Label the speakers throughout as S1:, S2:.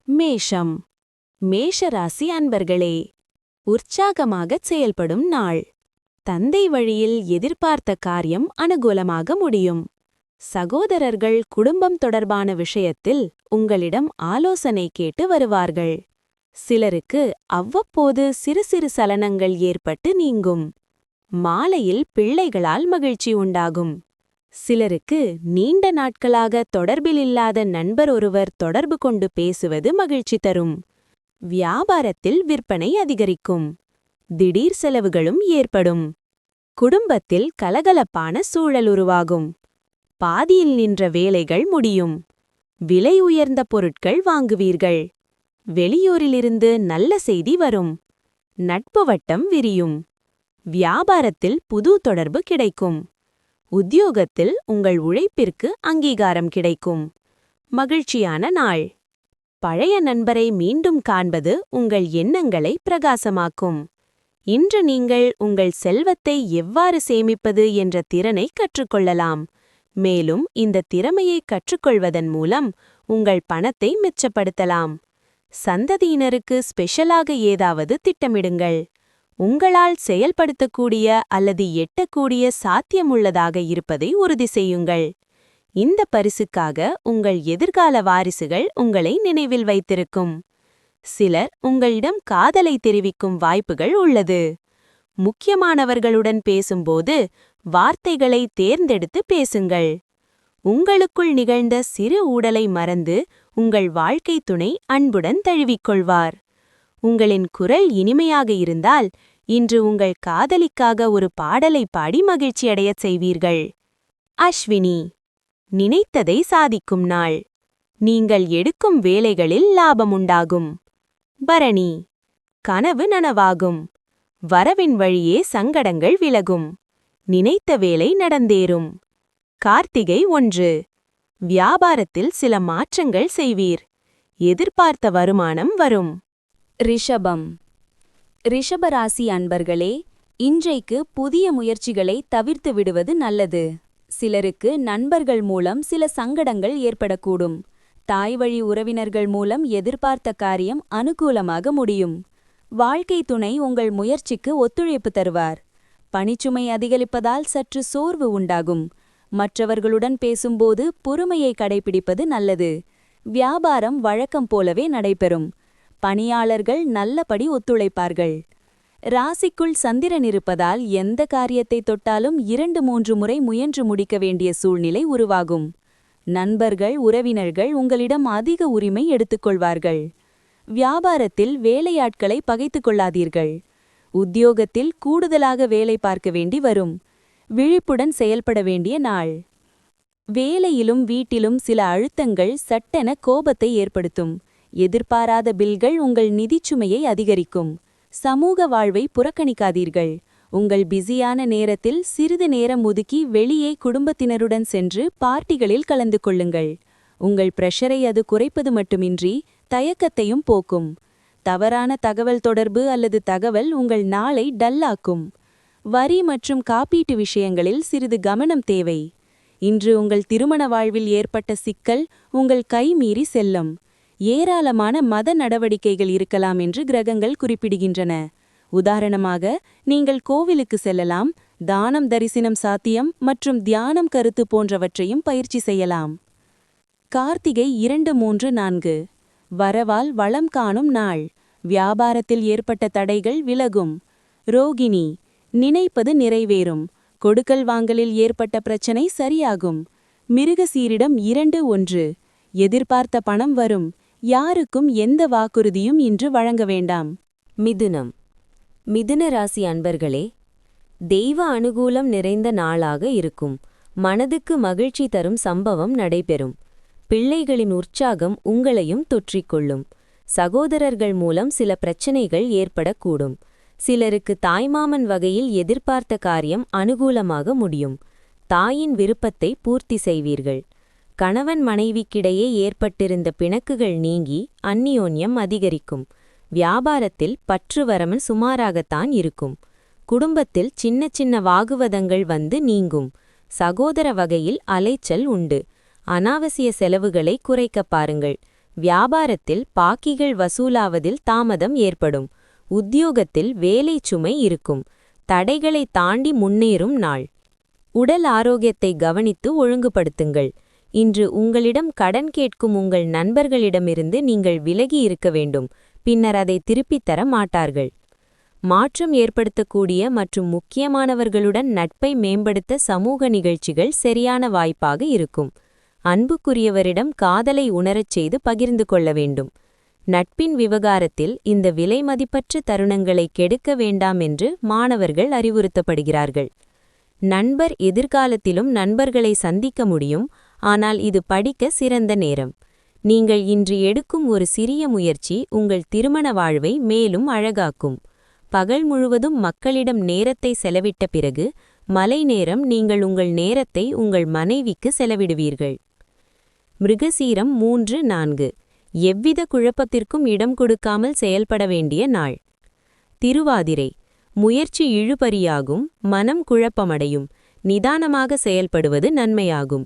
S1: மேஷம். மேஷராசி அன்பர்களே, உற்சாகமாகச் செயல்படும் நாள். தந்தை வழியில் எதிர்பார்த்த காரியம் அனுகூலமாக முடியும். சகோதரர்கள் குடும்பம் தொடர்பான விஷயத்தில் உங்களிடம் ஆலோசனை கேட்டு வருவார்கள். சிலருக்கு அவ்வப்போது சிறு சிறு சலனங்கள் ஏற்பட்டு நீங்கும். மாலையில் பிள்ளைகளால் மகிழ்ச்சி உண்டாகும். சிலருக்கு நீண்ட நாட்களாக தொடர்பிலில்லாத நண்பர் ஒருவர் தொடர்பு கொண்டு பேசுவது மகிழ்ச்சி தரும். வியாபாரத்தில் விற்பனை அதிகரிக்கும். திடீர் செலவுகளும் ஏற்படும். குடும்பத்தில் கலகலப்பான சூழல் உருவாகும். பாதியில் நின்ற வேலைகள் முடியும். விலை உயர்ந்த பொருட்கள் வாங்குவீர்கள். வெளியூரிலிருந்து நல்ல செய்தி வரும். நட்பு வட்டம் விரியும். வியாபாரத்தில் புது தொடர்பு கிடைக்கும். உத்தியோகத்தில் உங்கள் உழைப்பிற்கு அங்கீகாரம் கிடைக்கும். மகிழ்ச்சியான நாள். பழைய நண்பரை மீண்டும் காண்பது உங்கள் எண்ணங்களை பிரகாசமாக்கும். இன்று நீங்கள் உங்கள் செல்வத்தை எவ்வாறு சேமிப்பது என்ற திறனை கற்றுக்கொள்ளலாம். மேலும் இந்த திறமையை கற்றுக்கொள்வதன் மூலம் உங்கள் பணத்தை மிச்சப்படுத்தலாம். சந்ததியினருக்கு ஸ்பெஷலாக ஏதாவது திட்டமிடுங்கள். உங்களால் செயல்படுத்தக்கூடிய அல்லது எட்டக்கூடிய சாத்தியமுள்ளதாக இருப்பதை உறுதி செய்யுங்கள். இந்த பரிசுக்காக உங்கள் எதிர்கால வாரிசுகள் உங்களை நினைவில் வைத்திருக்கும். சிலர் உங்களிடம் காதலை தெரிவிக்கும் வாய்ப்புகள் உள்ளது. முக்கியமானவர்களுடன் பேசும்போது வார்த்தைகளை தேர்ந்தெடுத்து பேசுங்கள். உங்களுக்குள் நிகழ்ந்த சிறு ஊடலை மறந்து உங்கள் வாழ்க்கை துணை அன்புடன் தழுவிக்கொள்வார். உங்களின் குரல் இனிமையாக இருந்தால் இன்று உங்கள் காதலிக்காக ஒரு பாடலை பாடி மகிழ்ச்சியடையச் செய்வீர்கள். அஸ்வினி. நினைத்ததை சாதிக்கும் நாள். நீங்கள் எடுக்கும் வேலைகளில் லாபமுண்டாகும். பரணி. கனவு நனவாகும். வரவின் வழியே சங்கடங்கள் விலகும். நினைத்த வேலை நடந்தேறும். கார்த்திகை 1. வியாபாரத்தில் சில மாற்றங்கள் செய்வீர். எதிர்பார்த்த வருமானம் வரும்.
S2: ரிஷபம். ரிஷபராசி அன்பர்களே, இன்றைக்கு புதிய முயற்சிகளை தவிர்த்து விடுவது நல்லது. சிலருக்கு நண்பர்கள் மூலம் சில சங்கடங்கள் ஏற்படக்கூடும். தாய்வழி உறவினர்கள் மூலம் எதிர்பார்த்த காரியம் அனுகூலமாக முடியும். வாழ்க்கை துணை உங்கள் முயற்சிக்கு ஒத்துழைப்பு தருவார். பணிச்சுமை அதிகரிப்பதால் சற்று சோர்வு உண்டாகும். மற்றவர்களுடன் பேசும்போது பொறுமையை கடைபிடிப்பது நல்லது. வியாபாரம் வழக்கம் போலவே நடைபெறும். பணியாளர்கள் நல்லபடி ஒத்துழைப்பார்கள். ராசிக்குள் சந்திரன் இருப்பதால் எந்த காரியத்தை தொட்டாலும் 2-3 முறை முயன்று முடிக்க வேண்டிய சூழ்நிலை உருவாகும். நண்பர்கள் உறவினர்கள் உங்களிடம் அதிக உரிமை எடுத்துக்கொள்வார்கள். வியாபாரத்தில் வேலையாட்களை பகைத்துக் கொள்ளாதீர்கள். உத்தியோகத்தில் கூடுதலாக வேலை பார்க்க வேண்டி வரும். விழிப்புடன் செயல்பட வேண்டிய நாள். வேலையிலும் வீட்டிலும் சில அழுத்தங்கள் சட்டென கோபத்தை ஏற்படுத்தும். எதிர்பாராத பில்கள் உங்கள் நிதிச்சுமையை அதிகரிக்கும். சமூக வாழ்வை புறக்கணிக்காதீர்கள். உங்கள் பிஸியான நேரத்தில் சிறிது நேரம் ஒதுக்கி வெளியே குடும்பத்தினருடன் சென்று பார்ட்டிகளில் கலந்து கொள்ளுங்கள். உங்கள் பிரஷரை அது குறைப்பது மட்டுமின்றி தயக்கத்தையும் போக்கும். தவறான தகவல் தொடர்பு அல்லது தகவல் உங்கள் நாளை டல்லாக்கும். வரி மற்றும் காப்பீட்டு விஷயங்களில் சிறிது கவனம் தேவை. இன்று உங்கள் திருமண வாழ்வில் ஏற்பட்ட சிக்கல் உங்கள் கை மீறி செல்லும். ஏராளமான மத நடவடிக்கைகள் இருக்கலாம் என்று கிரகங்கள் குறிப்பிடுகின்றன. உதாரணமாக, நீங்கள் கோவிலுக்கு செல்லலாம், தானம் தரிசனம் சாத்தியம் மற்றும் தியானம் கருத்து போன்றவற்றையும் பயிற்சி செய்யலாம். கார்த்திகை 2-3-4. வரவால் வளம் காணும் நாள். வியாபாரத்தில் ஏற்பட்ட தடைகள் விலகும். ரோகிணி. நினைப்பது நிறைவேறும். கொடுக்கல் வாங்கலில் ஏற்பட்ட பிரச்சனை சரியாகும். மிருகசீரிடம் 2-1. எதிர்பார்த்த பணம் வரும். யாருக்கும் எந்த வாக்குறுதியும் இன்று வழங்க வேண்டாம்.
S1: மிதுனம். மிதுன ராசி அன்பர்களே, தெய்வ அனுகூலம் நிறைந்த நாளாக இருக்கும். மனதுக்கு மகிழ்ச்சி தரும் சம்பவம் நடைபெறும். பிள்ளைகளின் உற்சாகம் உங்களையும் தொற்றிக்கொள்ளும். சகோதரர்கள் மூலம் சில பிரச்சனைகள் ஏற்படக்கூடும். சிலருக்கு தாய்மாமன் வகையில் எதிர்பார்த்த காரியம் அனுகூலமாக முடியும். தாயின் விருப்பத்தை பூர்த்தி செய்வீர்கள். கணவன் மனைவிக்கிடையே ஏற்பட்டிருந்த பிணக்குகள் நீங்கி அந்நியோன்யம் அதிகரிக்கும். வியாபாரத்தில் பற்றுவரமன் சுமாராகத்தான் இருக்கும். குடும்பத்தில் சின்ன சின்ன வாகுவதங்கள் வந்து நீங்கும். சகோதர வகையில் அலைச்சல் உண்டு. அனாவசிய செலவுகளை குறைக்கப் பாருங்கள். வியாபாரத்தில் பாக்கிகள் வசூலாவதில் தாமதம் ஏற்படும். உத்தியோகத்தில் வேலை சுமை இருக்கும். தடைகளை தாண்டி முன்னேறும் நாள். உடல் ஆரோக்கியத்தை கவனித்து ஒழுங்குபடுத்துங்கள். இன்று உங்களிடம் கடன் கேட்கும் உங்கள் நண்பர்களிடமிருந்து நீங்கள் விலகி இருக்க வேண்டும். பின்னர் அதை திருப்பித் தர மாட்டார்கள். மாற்றம் ஏற்படுத்தக்கூடிய மற்றும் முக்கியமானவர்களுடன் நட்பை மேம்படுத்த சமூக நிகழ்ச்சிகள் சரியான வாய்ப்பாக இருக்கும். அன்புக்குரியவரிடம் காதலை உணரச் செய்து பகிர்ந்து கொள்ள வேண்டும். நட்பின் விவகாரத்தில் இந்த விலைமதிப்பற்ற தருணங்களை கெடுக்க வேண்டாம் என்று மாணவர்கள் அறிவுறுத்தப்படுகிறார்கள். நண்பர் எதிர்காலத்திலும் நண்பர்களை சந்திக்க முடியும், ஆனால் இது படிக்க சிறந்த நேரம். நீங்கள் இன்று எடுக்கும் ஒரு சிறிய முயற்சி உங்கள் திருமண வாழ்வை மேலும் அழகாக்கும். பகல் முழுவதும் மக்களிடம் நேரத்தை செலவிட்ட பிறகு மலை நேரம் நீங்கள் உங்கள் நேரத்தை உங்கள் மனைவிக்கு செலவிடுவீர்கள். மிருகசீரம் 3-4 எவ்வித குழப்பத்திற்கும் இடம் கொடுக்காமல் செயல்பட வேண்டிய நாள். திருவாதிரை முயற்சி இழுபறியாகும், மனம் குழப்பமடையும். நிதானமாக செயல்படுவது நன்மையாகும்.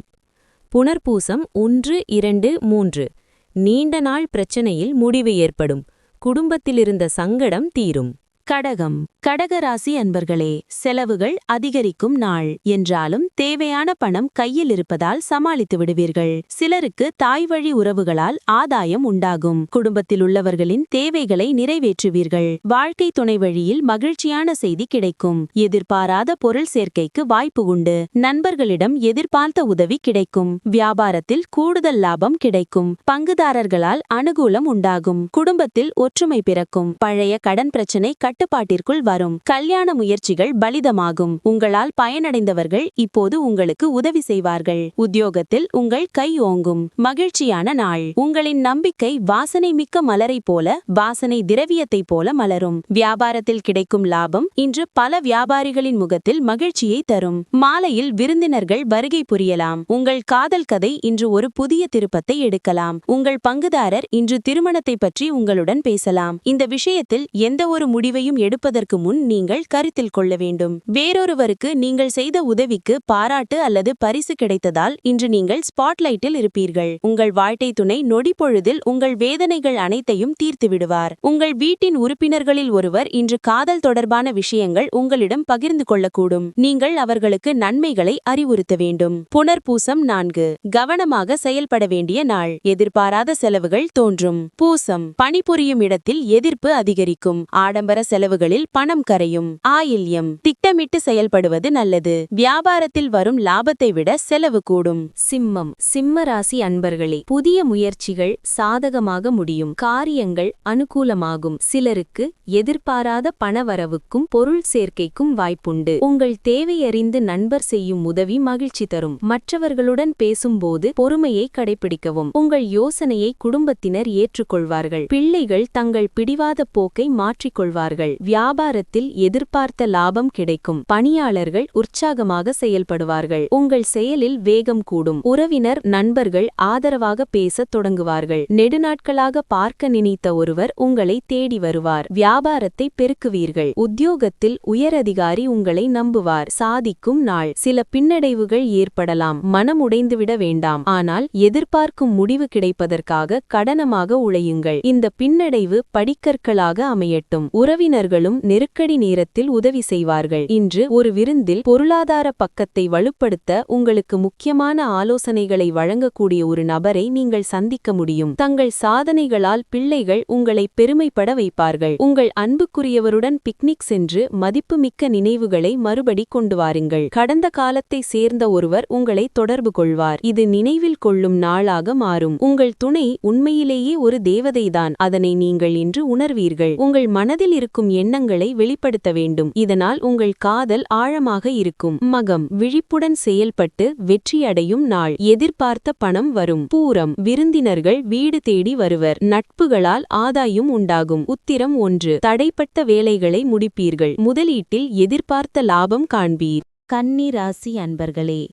S1: புனர்பூசம் 1-2-3 நீண்ட நாள் பிரச்சனையில் முடிவு ஏற்படும். குடும்பத்திலிருந்த சங்கடம் தீரும்.
S2: கடகம் கடகராசி அன்பர்களே, செலவுகள் அதிகரிக்கும் நாள் என்றாலும் தேவையான பணம் கையில் இருப்பதால் சமாளித்து விடுவீர்கள். சிலருக்கு தாய்வழி உறவுகளால் ஆதாயம் உண்டாகும். குடும்பத்தில் உள்ளவர்களின் தேவைகளை நிறைவேற்றுவீர்கள். வாழ்க்கை துணை வழியில் மகிழ்ச்சியான செய்தி கிடைக்கும். எதிர்பாராத பொருள் சேர்க்கைக்கு வாய்ப்பு உண்டு. நண்பர்களிடம் எதிர்பார்த்த உதவி கிடைக்கும். வியாபாரத்தில் கூடுதல் லாபம் கிடைக்கும். பங்குதாரர்களால் அனுகூலம் உண்டாகும். குடும்பத்தில் ஒற்றுமை பிறக்கும். பழைய கடன் பிரச்சனை கட்டுப்பாட்டிற்குள் வரும். கல்யாண முயற்சிகள் பலிதமாகும். உங்களால் பயனடைந்தவர்கள் இப்போது உங்களுக்கு உதவி செய்வார்கள். உத்தியோகத்தில் உங்கள் கை ஓங்கும். மகிழ்ச்சியான நாள். உங்களின் நம்பிக்கை வாசனை மிக்க மலரை போல, வாசனை திரவியத்தைப் போல மலரும். வியாபாரத்தில் கிடைக்கும் லாபம் இன்று பல வியாபாரிகளின் முகத்தில் மகிழ்ச்சியை தரும். மாலையில் விருந்தினர்கள் வருகை புரியலாம். உங்கள் காதல் கதை இன்று ஒரு புதிய திருப்பத்தை எடுக்கலாம். உங்கள் பங்குதாரர் இன்று திருமணத்தை பற்றி உங்களுடன் பேசலாம். இந்த விஷயத்தில் எந்த ஒரு முடிவையும் எடுப்பதற்கு முன் நீங்கள் கருத்தில் கொள்ள வேண்டும். வேறொருவருக்கு நீங்கள் செய்த உதவிக்கு பாராட்டு அல்லது பரிசு கிடைத்ததால் இன்று நீங்கள் ஸ்பாட்லைட்டில் இருப்பீர்கள். உங்கள் வாழ்க்கை துணை நொடிப்பொழுதில் உங்கள் வேதனைகள் அனைத்தையும் தீர்த்து விடுவார். உங்கள் வீட்டின் உறுப்பினர்களில் ஒருவர் இன்று காதல் தொடர்பான விஷயங்கள் உங்களிடம் பகிர்ந்து கொள்ளக்கூடும். நீங்கள் அவர்களுக்கு நன்மைகளை அறிவுறுத்த வேண்டும். புனர்பூசம் 4 கவனமாக செயல்பட வேண்டிய நாள். எதிர்பாராத செலவுகள் தோன்றும். பூசம் பணிபுரியும் இடத்தில் எதிர்ப்பு அதிகரிக்கும். ஆடம்பர செலவுகளில் பணம் கரையும். ஆயில்யம் திட்டமிட்டு செயல்படுவது நல்லது. வியாபாரத்தில் வரும் லாபத்தை விட செலவு கூடும்.
S1: சிம்மம் சிம்ம ராசி அன்பர்களே, புதிய முயற்சிகள் சாதகமாக முடியும். காரியங்கள் அனுகூலமாகும். சிலருக்கு எதிர்பாராத பணவரவுக்கும் பொருள் சேர்க்கைக்கும் வாய்ப்புண்டு. உங்கள் தேவையறிந்து நண்பர் செய்யும் உதவி மகிழ்ச்சி தரும். மற்றவர்களுடன் பேசும்போது பொறுமையை கடைபிடிக்கவும். உங்கள் யோசனையை குடும்பத்தினர் ஏற்றுக்கொள்வார்கள். பிள்ளைகள் தங்கள் பிடிவாத போக்கை மாற்றிக்கொள்வார்கள். வியாபாரத்தில் எதிர்பார்த்த லாபம் கிடைக்கும். பணியாளர்கள் உற்சாகமாக செயல்படுவார்கள். உங்கள் செயலில் வேகம் கூடும். உறவினர் நண்பர்கள் ஆதரவாக பேசத் தொடங்குவார்கள். நெடுநாட்களாக பார்க்க நினைத்த ஒருவர் உங்களை தேடி வருவார். வியாபாரத்தை பெருக்குவீர்கள். உத்தியோகத்தில் உயரதிகாரி உங்களை நம்புவார். சாதிக்கும் நாள். சில பின்னடைவுகள் ஏற்படலாம். மனம் உடைந்துவிட வேண்டாம். ஆனால் எதிர்பார்க்கும் முடிவு கிடைப்பதற்காக கடனமாக உழையுங்கள். இந்த பின்னடைவு படிக்கற்களாக அமையட்டும். உறவினர்களும் நெருக்கடி நேரத்தில் உதவி செய்வார்கள். இன்று ஒரு விருந்தில் பொருளாதார பக்கத்தை வலுப்படுத்த உங்களுக்கு முக்கியமான ஆலோசனைகளை வழங்கக்கூடிய ஒரு நபரை நீங்கள் சந்திக்க முடியும். தங்கள் சாதனைகளால் பிள்ளைகள் உங்களை பெருமைப்பட வைப்பார்கள். உங்கள் அன்புக்குரியவருடன் பிக்னிக் சென்று மதிப்புமிக்க நினைவுகளை மறுபடி கொண்டு வாருங்கள். கடந்த காலத்தை சேர்ந்த ஒருவர் உங்களை தொடர்பு கொள்வார். இது நினைவில் கொள்ளும் நாளாக மாறும். உங்கள் துணை உண்மையிலேயே ஒரு தேவதைதான். அதனை நீங்கள் இன்று உணர்வீர்கள். உங்கள் மனதில் இருக்கும் எண்ணங்களை வெளிப்படுத்த வேண்டும். இதனால் உங்கள் காதல் ஆழமாக இருக்கும். மகம் விழிப்புடன் செயல்பட்டு வெற்றியடையும் நாள். எதிர்பார்த்த பணம் வரும். பூரம் விருந்தினர்கள் வீடு தேடி வருவர். நட்புகளால் ஆதாயம் உண்டாகும். உத்திரம் 1 தடைப்பட்ட வேலைகளை முடிப்பீர்கள். முதலீட்டில் எதிர்பார்த்த லாபம் காண்பீர்.
S2: கன்னி ராசி அன்பர்களே,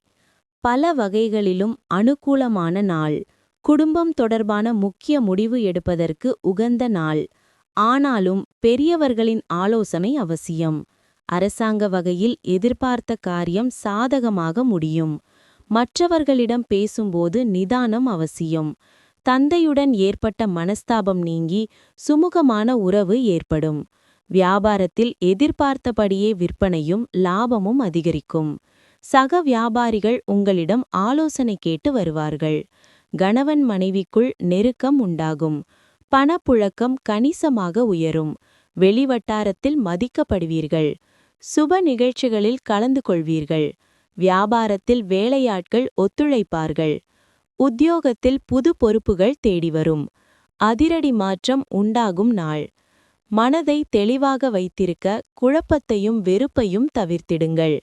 S2: பல வகைகளிலும் அனுகூலமான நாள். குடும்பம் தொடர்பான முக்கிய முடிவு எடுப்பதற்கு உகந்த நாள். ஆனாலும் பெரியவர்களின் ஆலோசனை அவசியம். அரசாங்க வகையில் எதிர்பார்த்த காரியம் சாதகமாக முடியும். மற்றவர்களிடம் பேசும்போது நிதானம் அவசியம்.
S1: தந்தையுடன் ஏற்பட்ட மனஸ்தாபம் நீங்கி சுமூகமான உறவு ஏற்படும். வியாபாரத்தில் எதிர்பார்த்தபடியே விற்பனையும் லாபமும் அதிகரிக்கும். சக வியாபாரிகள் உங்களிடம் ஆலோசனை கேட்டு வருவார்கள். கணவன் மனைவிக்குள் நெருக்கம் உண்டாகும். பணப்புழக்கம் கணிசமாக உயரும். வெளிவட்டாரத்தில் மதிக்கப்படுவீர்கள். சுப நிகழ்ச்சிகளில் கலந்து கொள்வீர்கள். வியாபாரத்தில் வேலையாட்கள் ஒத்துழைப்பார்கள். உத்தியோகத்தில் புது பொறுப்புகள் தேடிவரும். அதிரடி மாற்றம் உண்டாகும் நாள். மனதை தெளிவாக வைத்திருக்க குழப்பத்தையும் வெறுப்பையும் தவிர்த்திடுங்கள்.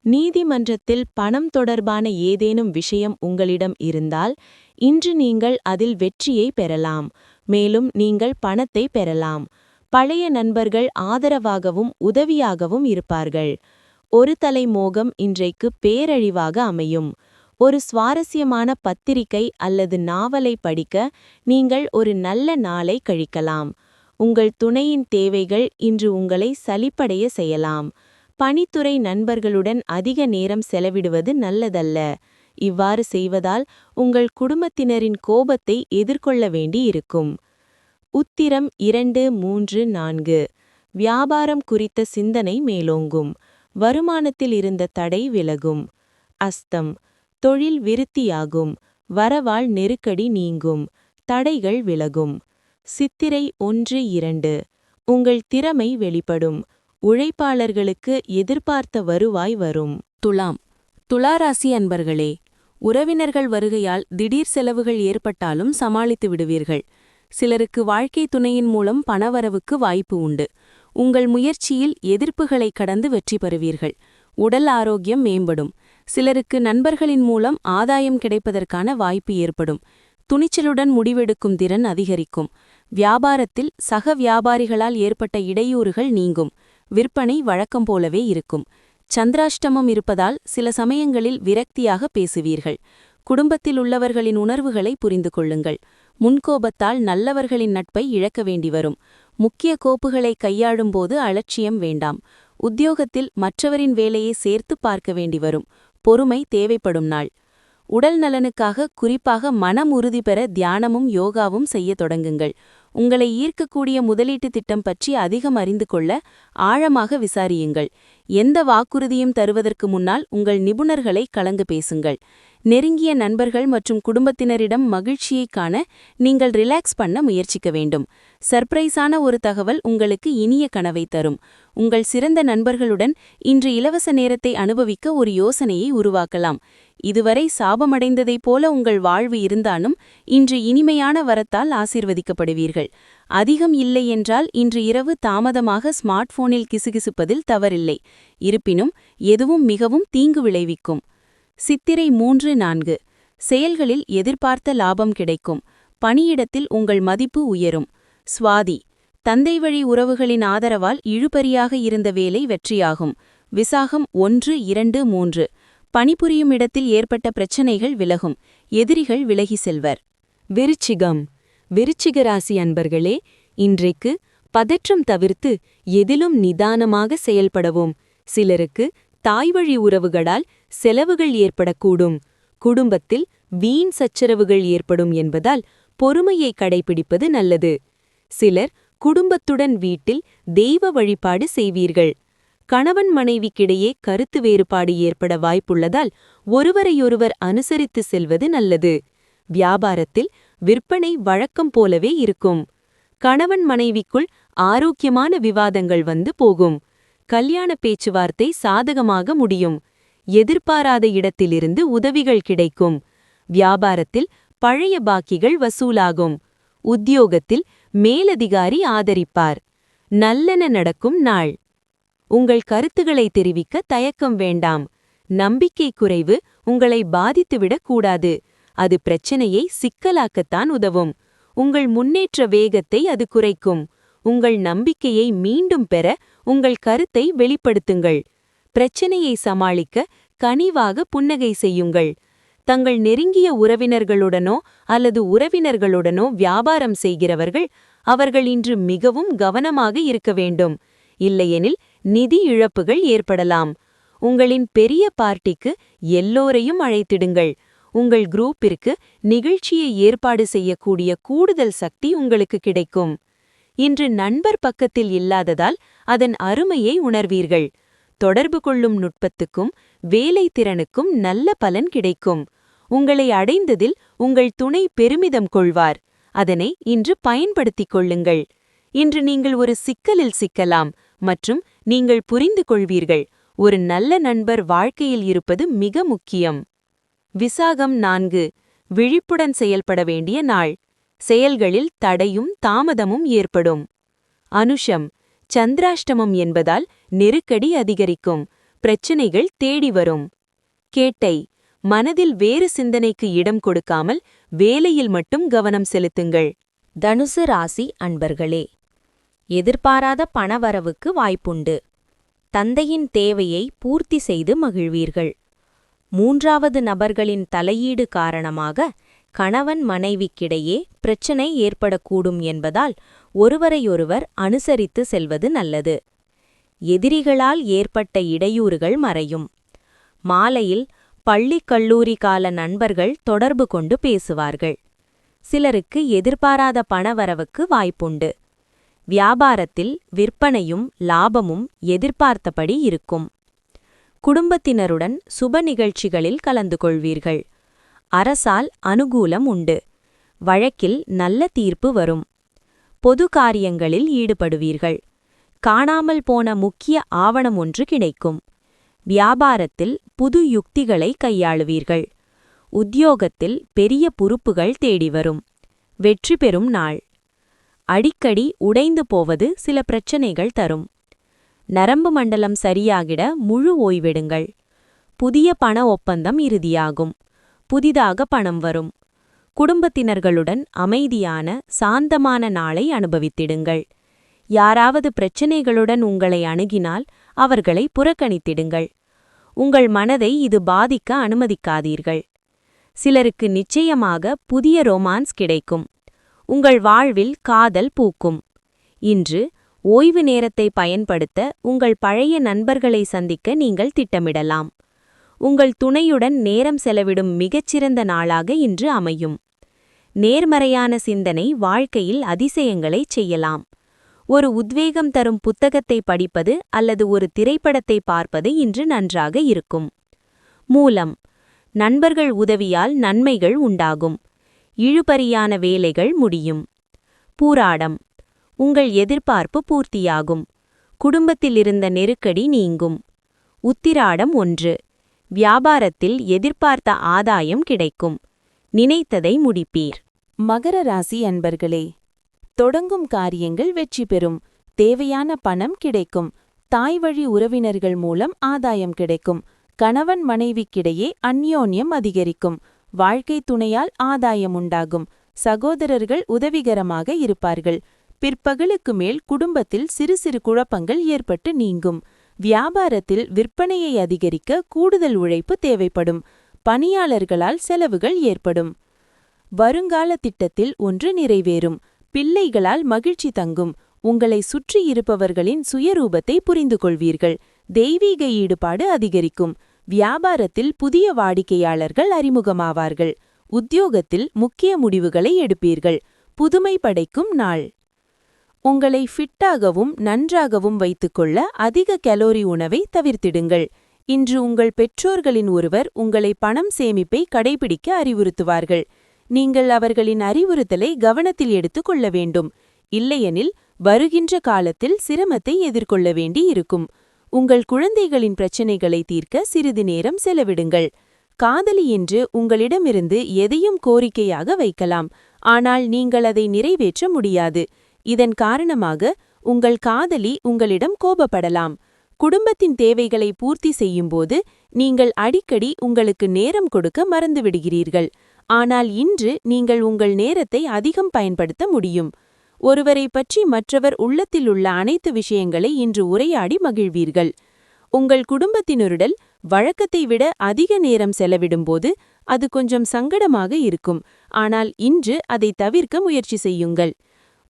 S1: நீதிமன்றத்தில் பணம் தொடர்பான ஏதேனும் விஷயம் உங்களிடம் இருந்தால் இன்று நீங்கள் அதில் வெற்றியை பெறலாம். மேலும் நீங்கள் பணத்தை பெறலாம். பழைய நண்பர்கள் ஆதரவாகவும் உதவியாகவும் இருப்பார்கள். ஒரு தலை மோகம் இன்றைக்கு பேரழிவாக அமையும். ஒரு சுவாரஸ்யமான பத்திரிகை அல்லது நாவலை படிக்க நீங்கள் ஒரு நல்ல நாளை கழிக்கலாம். உங்கள் துணையின் தேவைகள் இன்று உங்களை சலிப்படைய செய்யலாம். பணித்துறை நண்பர்களுடன் அதிக நேரம் செலவிடுவது நல்லதல்ல. இவ்வாறு செய்வதால் உங்கள் குடும்பத்தினரின் கோபத்தை எதிர்கொள்ள வேண்டி இருக்கும். உத்திரம் 2, 3, 4. வியாபாரம் குறித்த சிந்தனை மேலோங்கும். வருமானத்தில் இருந்த தடை விலகும். அஸ்தம். தொழில் விருத்தியாகும். வரவால் நெருக்கடி நீங்கும். தடைகள் விலகும். சித்திரை 1, 2. உங்கள் திறமை வெளிப்படும். உழைப்பாளர்களுக்கு எதிர்பார்த்த வருவாய் வரும்.
S2: துலாம். துளாராசி அன்பர்களே, உறவினர்கள் வருகையால் திடீர் செலவுகள் ஏற்பட்டாலும் சமாளித்து விடுவீர்கள். சிலருக்கு வாழ்க்கை துணையின் மூலம் பணவரவுக்கு வாய்ப்பு உண்டு. உங்கள் முயற்சியில் எதிர்ப்புகளை கடந்து வெற்றி பெறுவீர்கள். உடல் ஆரோக்கியம் மேம்படும். சிலருக்கு நண்பர்களின் மூலம் ஆதாயம் கிடைப்பதற்கான வாய்ப்பு ஏற்படும். துணிச்சலுடன் முடிவெடுக்கும் திறன் அதிகரிக்கும். வியாபாரத்தில் சக வியாபாரிகளால் ஏற்பட்ட இடையூறுகள் நீங்கும். விற்பனை வழக்கம் போலவே இருக்கும். சந்திராஷ்டமம் இருப்பதால் சில சமயங்களில் விரக்தியாக பேசுவீர்கள். குடும்பத்தில் உள்ளவர்களின் உணர்வுகளை புரிந்து கொள்ளுங்கள். முன்கோபத்தால் நல்லவர்களின் நட்பை இழக்க வேண்டி வரும். முக்கிய கோப்புகளை கையாளும்போது அலட்சியம் வேண்டாம். உத்தியோகத்தில் மற்றவரின் வேலையை சேர்த்து பார்க்க வேண்டி வரும். பொறுமை தேவைப்படும் நாள். உடல் நலனுக்காக குறிப்பாக மனம் உறுதி பெற தியானமும் யோகாவும் செய்ய தொடங்குங்கள். உங்களை ஈர்க்கக்கூடிய முதலீட்டு திட்டம் பற்றி அதிகம் அறிந்து கொள்ள ஆழமாக விசாரியுங்கள். எந்த வாக்குறுதியும் தருவதற்கு முன்னால் உங்கள் நிபுணர்களை கலந்து பேசுங்கள். நெருங்கிய நண்பர்கள் மற்றும் குடும்பத்தினரிடம் மகிழ்ச்சியைக் காண நீங்கள் ரிலாக்ஸ் பண்ண முயற்சிக்க வேண்டும். சர்ப்ரைஸான ஒரு தகவல் உங்களுக்கு இனிய கனவை தரும். உங்கள் சிறந்த நண்பர்களுடன் இன்று இலவச நேரத்தை அனுபவிக்க ஒரு யோசனையை உருவாக்கலாம். இதுவரை சாபமடைந்ததைப் போல உங்கள் வாழ்வு இருந்தாலும் இன்று இனிமையான வரத்தால் ஆசீர்வதிக்கப்படுவீர்கள். அதிகம் இல்லை என்றால் இன்று இரவு தாமதமாக ஸ்மார்ட் போனில் கிசுகிசுப்பதில் தவறில்லை. இருப்பினும் எதுவும் மிகவும் தீங்கு விளைவிக்கும். சித்திரை 3, 4. செயல்களில் எதிர்பார்த்த லாபம் கிடைக்கும். பணியிடத்தில் உங்கள் மதிப்பு உயரும். சுவாதி. தந்தை வழி உறவுகளின் ஆதரவால் இழுபறியாக இருந்த வேலை வெற்றியாகும். விசாகம் 1, 2, 3. பணிபுரியும் இடத்தில் ஏற்பட்ட பிரச்சனைகள் விலகும். எதிரிகள் விலகி செல்வர்.
S1: விருச்சிகம். விருச்சிக ராசி அன்பர்களே, இன்றைக்கு பதற்றம் தவிர்த்து எதிலும் நிதானமாக செயல்படவும். சிலருக்கு தாய்வழி உறவுகளால் செலவுகள் ஏற்படக்கூடும். குடும்பத்தில் வீண் சச்சரவுகள் ஏற்படும் என்பதால் பொறுமையை கடைபிடிப்பது நல்லது. சிலர் குடும்பத்துடன் வீட்டில் தெய்வ வழிபாடு செய்வீர்கள். கணவன் மனைவிக்கிடையே கருத்து வேறுபாடு ஏற்பட வாய்ப்புள்ளதால் ஒருவரையொருவர் அனுசரித்து செல்வது நல்லது. வியாபாரத்தில் விற்பனை வழக்கம் போலவே இருக்கும். கணவன் மனைவிக்குள் ஆரோக்கியமான விவாதங்கள் வந்து போகும். கல்யாண பேச்சுவார்த்தை சாதகமாக முடியும். எதிர்பாராத இடத்திலிருந்து உதவிகள் கிடைக்கும். வியாபாரத்தில் பழைய பாக்கிகள் வசூலாகும். உத்தியோகத்தில் மேலதிகாரி ஆதரிப்பார். நல்லன நடக்கும் நாள். உங்கள் கருத்துக்களை தெரிவிக்க தயக்கம் வேண்டாம். நம்பிக்கை குறைவு உங்களை பாதித்துவிடக் கூடாது. அது பிரச்சனையை சிக்கலாக்கத்தான் உதவும். உங்கள் முன்னேற்ற வேகத்தை அது குறைக்கும். உங்கள் நம்பிக்கையை மீண்டும் பெற உங்கள் கருத்தை வெளிப்படுத்துங்கள். பிரச்சனையை சமாளிக்க கனிவாக புன்னகை செய்யுங்கள். தங்கள் நெருங்கிய உறவினர்களுடனோ அல்லது உறவினர்களுடனோ வியாபாரம் செய்கிறவர்கள் அவர்கள் இன்று மிகவும் கவனமாக இருக்க வேண்டும். இல்லையெனில் நிதி இழப்புகள் ஏற்படலாம். உங்களின் பெரிய பார்ட்டிக்கு எல்லோரையும் அழைத்திடுங்கள். உங்கள் குரூப்பிற்கு நிகழ்ச்சியை ஏற்பாடு செய்யக்கூடிய கூடுதல் சக்தி உங்களுக்கு கிடைக்கும். இன்று நண்பர் பக்கத்தில் இல்லாததால் அதன் அருமையை உணர்வீர்கள். தொடர்பு கொள்ளும் நுட்பத்துக்கும் வேலை திறனுக்கும் நல்ல பலன் கிடைக்கும். உங்களை அடைந்ததில் உங்கள் துணை பெருமிதம் கொள்வார். அதனை இன்று பயன்படுத்திக் கொள்ளுங்கள். இன்று நீங்கள் ஒரு சிக்கலில் சிக்கலாம் மற்றும் நீங்கள் புரிந்து கொள்வீர்கள். ஒரு நல்ல நண்பர் வாழ்க்கையில் இருப்பது மிக முக்கியம். விசாகம் 4. விழிப்புடன் செயல்பட வேண்டிய நாள். செயல்களில் தடையும் தாமதமும் ஏற்படும். அனுஷம். சந்திராஷ்டமம் என்பதால் நெருக்கடி அதிகரிக்கும். பிரச்சனைகள் தேடி வரும். கேட்டை. மனதில் வேறு சிந்தனைக்கு இடம் கொடுக்காமல் வேலையில் மட்டும் கவனம் செலுத்துங்கள்.
S2: தனுசு ராசி அன்பர்களே, எதிர்பாராத பணவரவுக்கு வாய்ப்புண்டு. தந்தையின் தேவையை பூர்த்தி செய்து மகிழ்வீர்கள். மூன்றாவது நபர்களின் தலையீடு காரணமாக கணவன் மனைவிக்கிடையே பிரச்சனை ஏற்படக்கூடும் என்பதால் ஒருவரையொருவர் அனுசரித்து செல்வது நல்லது. எதிரிகளால் ஏற்பட்ட இடையூறுகள் மறையும். மாலையில் பள்ளி கல்லூரி கால நண்பர்கள் தொடர்பு கொண்டு பேசுவார்கள். சிலருக்கு எதிர்பாராத பணவரவுக்கு வாய்ப்புண்டு. வியாபாரத்தில் விற்பனையும் லாபமும் எதிர்பார்த்தபடி இருக்கும். குடும்பத்தினருடன் சுப நிகழ்ச்சிகளில் கலந்து கொள்வீர்கள். அரசால் அனுகூலம் உண்டு. வழக்கில் நல்ல தீர்ப்பு வரும். பொது காரியங்களில் ஈடுபடுவீர்கள். காணாமல் போன முக்கிய ஆவணம் ஒன்று கிடைக்கும். வியாபாரத்தில் புது யுக்திகளை கையாளுவீர்கள். உத்தியோகத்தில் பெரிய பொறுப்புகள் தேடி வரும். வெற்றி பெறும் நாள். அடிக்கடி உடைந்து போவது சில பிரச்சனைகள் தரும். நரம்பு மண்டலம் சரியாகிட முழு ஓய்வெடுங்கள். புதிய பண ஒப்பந்தம் இறுதியாகும். புதிதாக பணம் வரும். குடும்பத்தினர்களுடன் அமைதியான சாந்தமான நாளை அனுபவித்திடுங்கள். யாராவது பிரச்சனைகளுடன் உங்களை அணுகினால் அவர்களை புறக்கணித்திடுங்கள். உங்கள் மனதை இது பாதிக்க அனுமதிக்காதீர்கள். சிலருக்கு நிச்சயமாக புதிய ரொமான்ஸ் கிடைக்கும். உங்கள் வாழ்வில் காதல் பூக்கும். இன்று ஓய்வு நேரத்தை பயன்படுத்த உங்கள் பழைய நண்பர்களை சந்திக்க நீங்கள் திட்டமிடலாம். உங்கள் துணையுடன் நேரம் செலவிடும் மிகச்சிறந்த நாளாக இன்று அமையும். நேர்மறையான சிந்தனை வாழ்க்கையில் அதிசயங்களை செய்யலாம். ஒரு உத்வேகம் தரும் புத்தகத்தை படிப்பது அல்லது ஒரு திரைப்படத்தை பார்ப்பது இன்று நன்றாக இருக்கும். மூலம். நண்பர்கள் உதவியால் நன்மைகள் உண்டாகும். இழுபறியான வேலைகள் முடியும். பூராடம். உங்கள் எதிர்பார்ப்பு பூர்த்தியாகும். குடும்பத்தில் இருந்த நெருக்கடி நீங்கும். உத்திராடம் 1. வியாபாரத்தில் எதிர்பார்த்த ஆதாயம் கிடைக்கும். நினைத்ததை முடிப்பீர்.
S3: மகர ராசி அன்பர்களே, தொடங்கும் காரியங்கள் வெற்றி பெறும். தேவையான பணம் கிடைக்கும். தாய்வழி உறவினர்கள் மூலம் ஆதாயம் கிடைக்கும். கணவன் மனைவிக்கிடையே அந்யோன்யம் அதிகரிக்கும். வாழ்க்கை துணையால் ஆதாயம் உண்டாகும். சகோதரர்கள் உதவிகரமாக இருப்பார்கள். பிற்பகலுக்கு மேல் குடும்பத்தில் சிறு சிறு குழப்பங்கள் ஏற்பட்டு நீங்கும். வியாபாரத்தில் விற்பனையை அதிகரிக்க கூடுதல் உழைப்பு தேவைப்படும். பணியாளர்களால் செலவுகள் ஏற்படும். வருங்கால திட்டத்தில் ஒன்று நிறைவேறும். பிள்ளைகளால் மகிழ்ச்சி தங்கும். உங்களை சுற்றி இருப்பவர்களின் சுயரூபத்தை புரிந்து கொள்வீர்கள். தெய்வீக ஈடுபாடு அதிகரிக்கும். வியாபாரத்தில் புதிய வாடிக்கையாளர்கள் அறிமுகமாவார்கள். உத்தியோகத்தில் முக்கிய முடிவுகளை எடுப்பீர்கள். புதுமை படைக்கும் நாள். உங்களை ஃபிட்டாகவும் நன்றாகவும் வைத்துக்கொள்ள அதிக கலோரி உணவை தவிர்த்திடுங்கள். இன்று உங்கள் பெற்றோர்களின் ஒருவர் உங்களை பணம் சேமிப்பை கடைபிடிக்க அறிவுறுத்துவார்கள். நீங்கள் அவர்களின் அறிவுறுத்தலை கவனத்தில் எடுத்துக் கொள்ள வேண்டும். இல்லையெனில் வருகின்ற காலத்தில் சிரமத்தை எதிர்கொள்ள வேண்டி இருக்கும். உங்கள் குழந்தைகளின் பிரச்சினைகளை தீர்க்க சிறிது நேரம் செலவிடுங்கள். காதலி என்று உங்களிடமிருந்து எதையும் கோரிக்கையாக வைக்கலாம். ஆனால் நீங்கள் அதை நிறைவேற்ற முடியாது. இதன் காரணமாக உங்கள் காதலி உங்களிடம் கோபப்படலாம். குடும்பத்தின் தேவைகளை பூர்த்தி செய்யும்போது நீங்கள் அடிக்கடி உங்களுக்கு நேரம் கொடுக்க மறந்துவிடுகிறீர்கள். ஆனால் இன்று நீங்கள் உங்கள் நேரத்தை அதிகம் பயன்படுத்த முடியும். ஒருவரை பற்றி மற்றவர் உள்ளத்தில் உள்ள அனைத்து விஷயங்களை இன்று உரையாடி மகிழ்வீர்கள். உங்கள் குடும்பத்தினருடன் வழக்கத்தை விட அதிக நேரம் செலவிடும்போது அது கொஞ்சம் சங்கடமாக இருக்கும். ஆனால் இன்று அதை தவிர்க்க முயற்சி செய்யுங்கள்.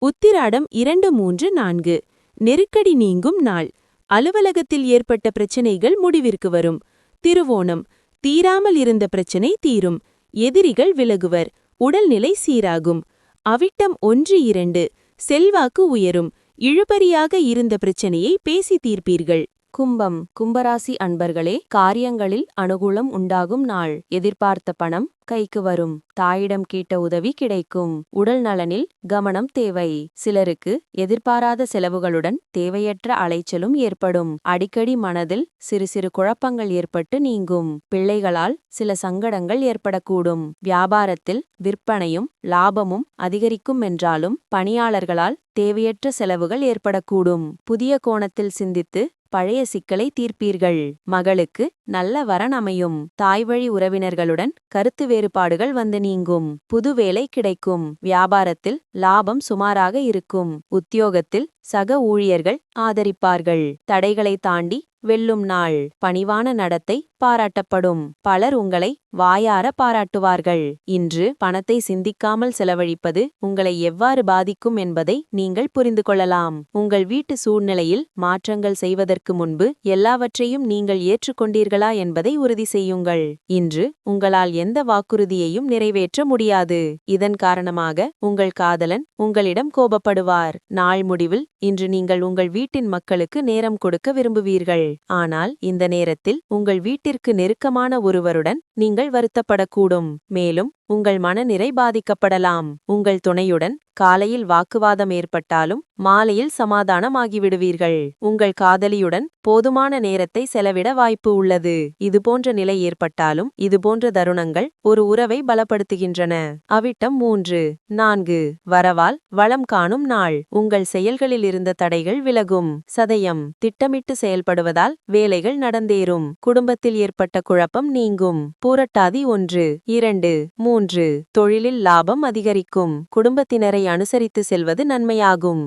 S3: உத்திராடம் 2, 3, 4. நெருக்கடி நீங்கும் நாள். அலுவலகத்தில் ஏற்பட்ட பிரச்சினைகள் முடிவிற்கு வரும். திருவோணம். தீராமல் இருந்த பிரச்சினை தீரும். எதிரிகள் விலகுவர், உடல்நிலை சீராகும். அவிட்டம் 1-2 செல்வாக்கு உயரும், இழுபறியாக இருந்த பிரச்சனையை பேசி தீர்ப்பீர்கள்.
S1: கும்பம் கும்பராசி அன்பர்களே, காரியங்களில் அனுகூலம் உண்டாகும் நாள். எதிர்பார்த்த பணம் கைக்கு வரும். தாயிடம் கேட்ட உதவி கிடைக்கும். உடல் நலனில் கவனம் தேவை. சிலருக்கு எதிர்பாராத செலவுகளுடன் தேவையற்ற அலைச்சலும் ஏற்படும். அடிக்கடி மனதில் சிறு சிறு குழப்பங்கள் ஏற்பட்டு நீங்கும். பிள்ளைகளால் சில சங்கடங்கள் ஏற்படக்கூடும். வியாபாரத்தில் விற்பனையும் லாபமும் அதிகரிக்கும் என்றாலும் பணியாளர்களால் தேவையற்ற செலவுகள் ஏற்படக்கூடும். புதிய கோணத்தில் சிந்தித்து பழைய சிக்கலை தீர்ப்பீர்கள். மகளுக்கு நல்ல வரன் அமையும். தாய்வழி உறவினர்களுடன் கருத்து வேறுபாடுகள் வந்து நீங்கும். புது வேலை கிடைக்கும். வியாபாரத்தில் லாபம் சுமாராக இருக்கும். உத்தியோகத்தில் சக ஊழியர்கள் ஆதரிப்பார்கள். தடைகளை தாண்டி வெல்லும் நாள். பணிவான நடத்தை பாராட்டப்படும். பலர் உங்களை வாயார பாராட்டுவார்கள். இன்று பணத்தை சிந்திக்காமல் செலவழிப்பது உங்களை எவ்வாறு பாதிக்கும் என்பதை நீங்கள் புரிந்து கொள்ளலாம். உங்கள் வீட்டு சூழ்நிலையில் மாற்றங்கள் செய்வதற்கு முன்பு எல்லாவற்றையும் நீங்கள் ஏற்றுக்கொண்டீர்களா என்பதை உறுதி செய்யுங்கள். இன்று உங்களால் எந்த வாக்குறுதியையும் நிறைவேற்ற முடியாது. இதன் காரணமாக உங்கள் காதலன் உங்களிடம் கோபப்படுவார். நாள் முடிவில் இன்று நீங்கள் உங்கள் வீட்டின் மக்களுக்கு நேரம் கொடுக்க விரும்புவீர்கள். ஆனால் இந்த நேரத்தில் உங்கள் வீட்டிற்கு நெருக்கமான ஒருவருடன் நீங்கள் வருத்தப்படக்கூடும். மேலும் உங்கள் மனநிறை பாதிக்கப்படலாம். உங்கள் துணையுடன் காலையில் வாக்குவாதம் ஏற்பட்டாலும் மாலையில் சமாதானமாகிவிடுவீர்கள். உங்கள் காதலியுடன் போதுமான நேரத்தை செலவிட வாய்ப்பு உள்ளது. இதுபோன்ற நிலை ஏற்பட்டாலும் இதுபோன்ற தருணங்கள் ஒரு உறவை பலப்படுத்துகின்றன. அவிட்டம் 3-4 வரவால் வளம் காணும் நாள். உங்கள் செயல்களில் இருந்த தடைகள் விலகும். சதயம் திட்டமிட்டு செயல்படுவதால் வேலைகள் நடந்தேறும். குடும்பத்தில் ஏற்பட்ட குழப்பம் நீங்கும். பூரட்டாதி 1-2-3 தொழிலில் லாபம் அதிகரிக்கும். குடும்பத்தினரை அனுசரித்து செல்வது நன்மையாகும்.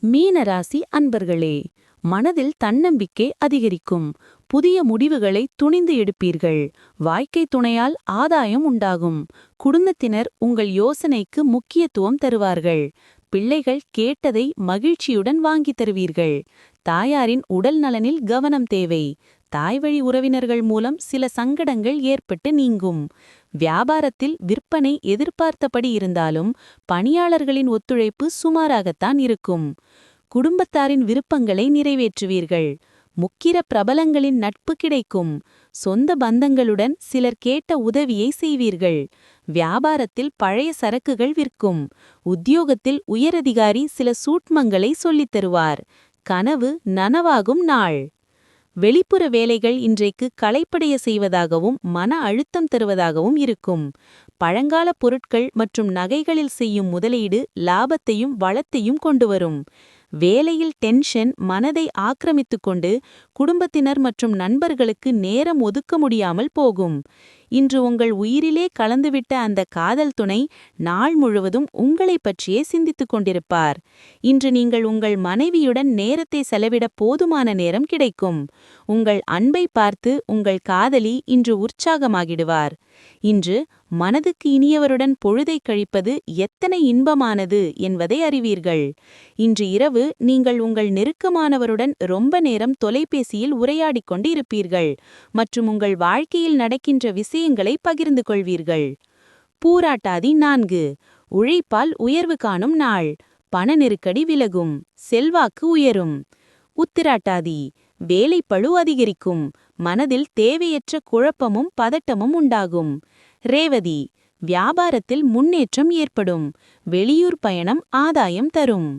S3: மீனராசி அன்பர்களே, மனதில் தன்னம்பிக்கை அதிகரிக்கும். புதிய முடிவுகளை துணிந்து எடுப்பீர்கள். வாழ்க்கை துணையால் ஆதாயம் உண்டாகும். குடும்பத்தினர் உங்கள் யோசனைக்கு முக்கியத்துவம் தருவார்கள். பிள்ளைகள் கேட்டதை மகிழ்ச்சியுடன் வாங்கித் தருவீர்கள். தாயாரின் உடல் நலனில் கவனம் தேவை. தாய்வழி உறவினர்கள் மூலம் சில சங்கடங்கள் ஏற்பட்டு நீங்கும். வியாபாரத்தில் விற்பனை எதிர்பார்த்தபடி இருந்தாலும் பணியாளர்களின் ஒத்துழைப்பு சுமாராகத்தான் இருக்கும். குடும்பத்தாரின் விருப்பங்களை நிறைவேற்றுவீர்கள். முக்கிய பிரபலங்களின் நட்பு கிடைக்கும். சொந்த பந்தங்களுடன் சிலர் கேட்ட உதவியை செய்வீர்கள். வியாபாரத்தில் பழைய சரக்குகள் விற்கும். உத்தியோகத்தில் உயரதிகாரி சில சூட்மங்களை சொல்லித் தருவார். கனவு நனவாகும் நாள். வெளிப்புற வேலைகள் இன்றைக்கு களைப்படைய செய்வதாகவும் மன அழுத்தம் தருவதாகவும் இருக்கும். பழங்கால பொருட்கள் மற்றும் நகைகளில் செய்யும் முதலீடு லாபத்தையும் வளத்தையும் கொண்டுவரும். வேலையில் டென்ஷன் மனதை ஆக்கிரமித்துக் கொண்டு குடும்பத்தினர் மற்றும் நண்பர்களுக்கு நேரம் ஒதுக்க முடியாமல் போகும். இன்று உங்கள் உயிரிலே கலந்துவிட்ட அந்த காதல் துணை நாள் முழுவதும் உங்களை பற்றியே சிந்தித்துக் கொண்டிருப்பார். இன்று நீங்கள் உங்கள் மனைவியுடன் நேரத்தை செலவிட போதுமான நேரம் கிடைக்கும். உங்கள் அன்பை பார்த்து உங்கள் காதலி இன்று உற்சாகமாகிடுவார். இன்று மனதுக்கு இனியவருடன் பொழுதை கழிப்பது எத்தனை இன்பமானது என்பதை அறிவீர்கள். இன்று இரவு நீங்கள் உங்கள் நெருக்கமானவருடன் ரொம்ப நேரம் தொலைபேசியில் உரையாடிக் கொண்டு இருப்பீர்கள் மற்றும் உங்கள் வாழ்க்கையில் நடக்கின்ற விஷயங்களை பகிர்ந்து கொள்வீர்கள். பூராட்டாதி 4 உழைப்பால் உயர்வு காணும் நாள். பண நெருக்கடி விலகும். செல்வாக்கு உயரும். உத்திராட்டாதி வேலைப்பளு அதிகரிக்கும். மனதில் தேவையற்ற குழப்பமும் பதட்டமும் உண்டாகும். ரேவதி வியாபாரத்தில் முன்னேற்றம் ஏற்படும். வெளியூர் பயணம் ஆதாயம் தரும்.